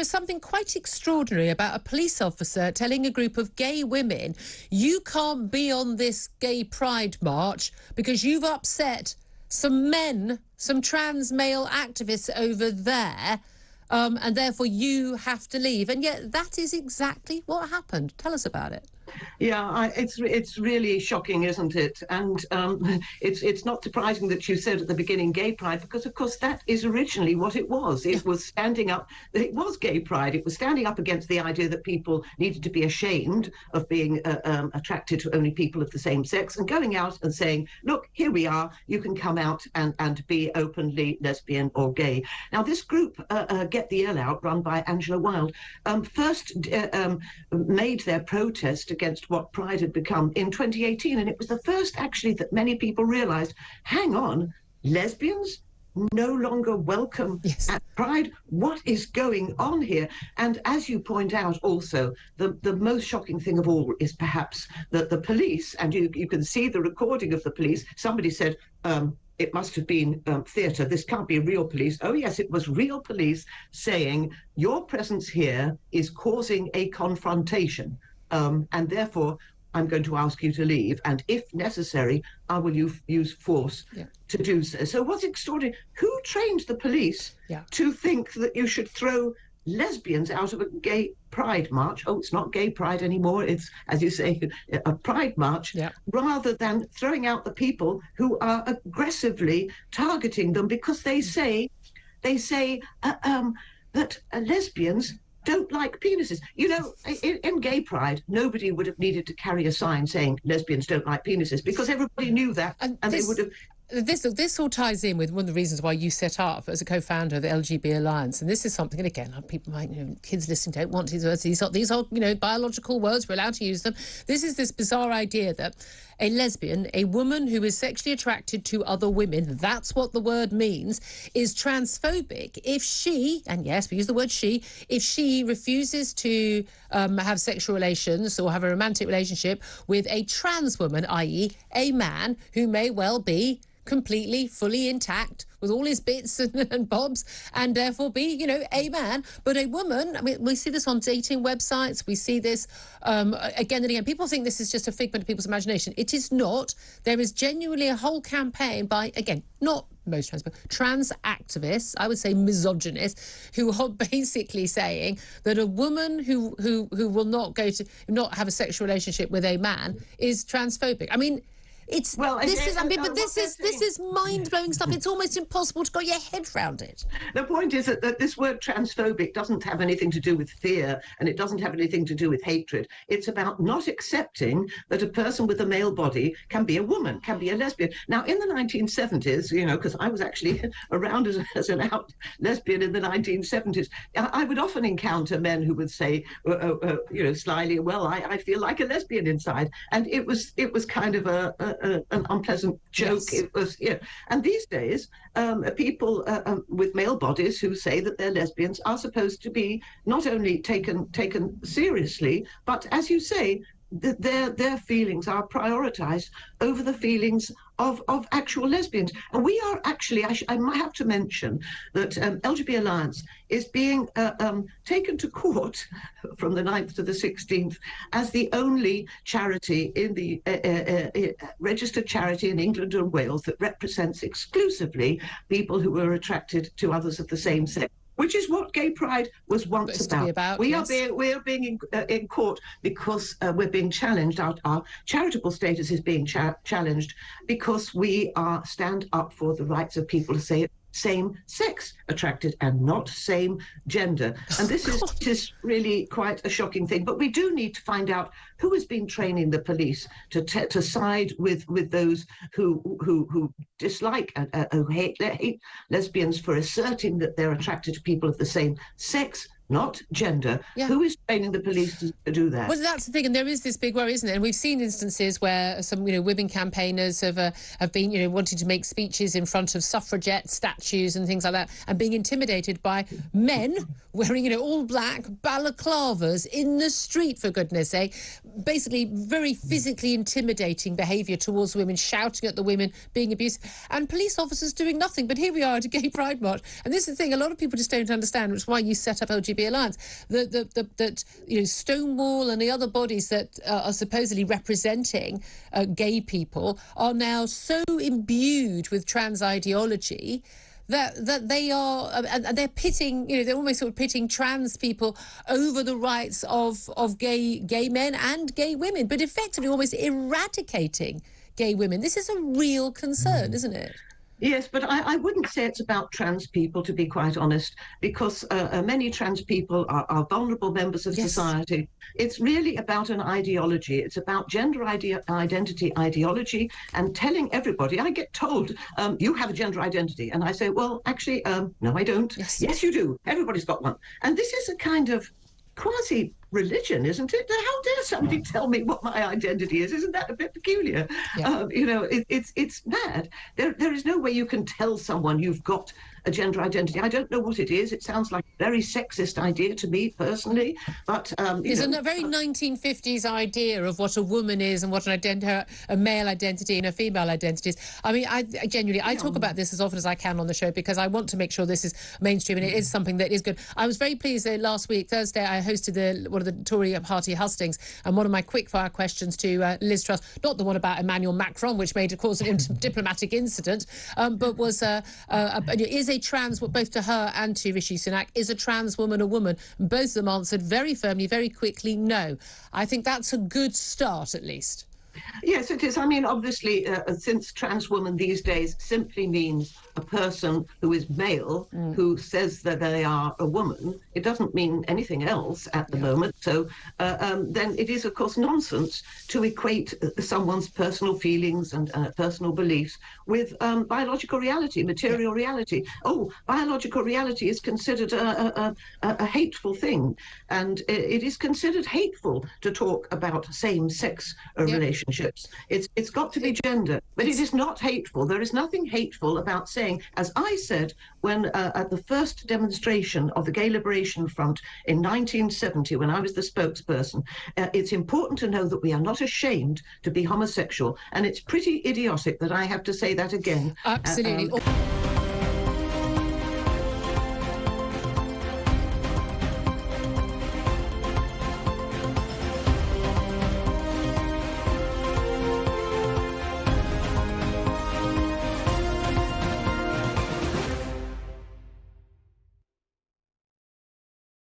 is something quite extraordinary about a police officer telling a group of gay women, you can't be on this gay pride march because you've upset some men, some trans male activists over there, and therefore you have to leave. And yet that is exactly what happened. Tell us about it. Yeah, it's really shocking, isn't it? And it's not surprising that you said at the beginning gay pride, because of course that is originally what it was. It was standing up. It was gay pride. It was standing up against the idea that people needed to be ashamed of being attracted to only people of the same sex, and going out and saying, look, here we are. You can come out and be openly lesbian or gay. Now, this group, Get the L Out, run by Angela Wilde, first made their protest against what Pride had become in 2018, and it was the first actually that many people realised, hang on, lesbians no longer welcome at Pride? What is going on here? And as you point out also, the most shocking thing of all is perhaps that the police, and you can see the recording of the police, somebody said, it must have been theatre. This can't be real police. Oh, yes, it was real police saying, your presence here is causing a confrontation. And therefore, I'm going to ask you to leave. And if necessary, I will use force to do so. So what's extraordinary, who trained the police to think that you should throw lesbians out of a gay pride march? Oh, it's not gay pride anymore. It's, as you say, a pride march, rather than throwing out the people who are aggressively targeting them because they say that lesbians don't like penises. You know, in gay pride, nobody would have needed to carry a sign saying lesbians don't like penises, because everybody knew that, and they would have... This all ties in with one of the reasons why you set up as a co-founder of the LGB Alliance, and this is something, and again, people might, kids listening don't want these words. These are biological words. We're allowed to use them. This is this bizarre idea that a lesbian, a woman who is sexually attracted to other women, that's what the word means, is transphobic if she, and yes, we use the word she, if she refuses to have sexual relations or have a romantic relationship with a trans woman, i.e. a man who may well be completely, fully intact with all his bits and bobs, and therefore be, a man. But a woman, I mean, we see this on dating websites, we see this again and again. People think this is just a figment of people's imagination. It is not. There is genuinely a whole campaign by, again, not most trans activists, I would say misogynists, who are basically saying that a woman who will not have a sexual relationship with a man is transphobic. I mean, this is mind-blowing stuff. It's almost impossible to get your head around it. The point is that this word transphobic doesn't have anything to do with fear, and it doesn't have anything to do with hatred. It's about not accepting that a person with a male body can be a woman, can be a lesbian. Now, in the 1970s, because I was actually around as an out lesbian in the 1970s, I would often encounter men who would say, slyly, well, I feel like a lesbian inside. And it was kind of an unpleasant joke. Yes. It was, and these days, people with male bodies who say that they're lesbians are supposed to be not only taken seriously, but, as you say, their feelings are prioritised over the feelings of actual lesbians. And we are actually, I might have to mention that LGB Alliance is being taken to court from the 9th to the 16th as the only charity in the registered charity in England and Wales that represents exclusively people who are attracted to others of the same sex, which is what gay pride was once about. We are being in court because we're being challenged. Our charitable status is being challenged because we stand up for the rights of people to say same sex attracted and not same gender. And this is really quite a shocking thing. But we do need to find out who has been training the police to side with those who dislike and who hate lesbians for asserting that they're attracted to people of the same sex, not gender. Yeah. Who is training the police to do that? Well, that's the thing, and there is this big worry, isn't it? And we've seen instances where some, women campaigners have been, wanting to make speeches in front of suffragette statues and things like that, and being intimidated by men wearing, all black balaclavas in the street, for goodness sake. Basically, very physically intimidating behaviour towards women, shouting at the women, being abused, and police officers doing nothing. But here we are at a gay pride march, and this is the thing: a lot of people just don't understand, which is why you set up LGB LGB Alliance, that Stonewall and the other bodies that are supposedly representing gay people are now so imbued with trans ideology that they are, and they're pitting, they're almost sort of pitting trans people over the rights of gay men and gay women, but effectively almost eradicating gay women. This is a real concern, isn't it? Yes, but I wouldn't say it's about trans people, to be quite honest, because many trans people are vulnerable members of society. It's really about an ideology. It's about gender identity ideology and telling everybody. I get told, you have a gender identity. And I say, well, actually, no, I don't. Yes, you do. Everybody's got one. And this is a kind of quasi-religion, isn't it? How dare somebody tell me what my identity is? Isn't that a bit peculiar? Yeah. It's mad. There is no way you can tell someone you've got a gender identity. I don't know what it is. It sounds like a very sexist idea to me personally, but it's a very 1950s idea of what a woman is and what a male identity and a female identity is. I mean, I genuinely talk about this as often as I can on the show because I want to make sure this is mainstream and it is something that is good. I was very pleased that last week, Thursday, I hosted one of the Tory party hustings, and one of my quickfire questions to Liz Truss, not the one about Emmanuel Macron, which made, of course, an diplomatic incident, but was is a trans, both to her and to Rishi Sunak, is a trans woman a woman? And both of them answered very firmly, very quickly, no. I think that's a good start, at least. Yes, it is. I mean, obviously, since trans woman these days simply means a person who is male who says that they are a woman, it doesn't mean anything else at the moment. So then it is, of course, nonsense to equate someone's personal feelings and personal beliefs with biological reality, material reality. Oh, biological reality is considered a hateful thing, and it is considered hateful to talk about same-sex relationships. It's got to be gender, but it is not hateful. There is nothing hateful about saying, as I said when at the first demonstration of the Gay Liberation Front in 1970, when I was the spokesperson, it's important to know that we are not ashamed to be homosexual, and it's pretty idiotic that I have to say that again. Absolutely.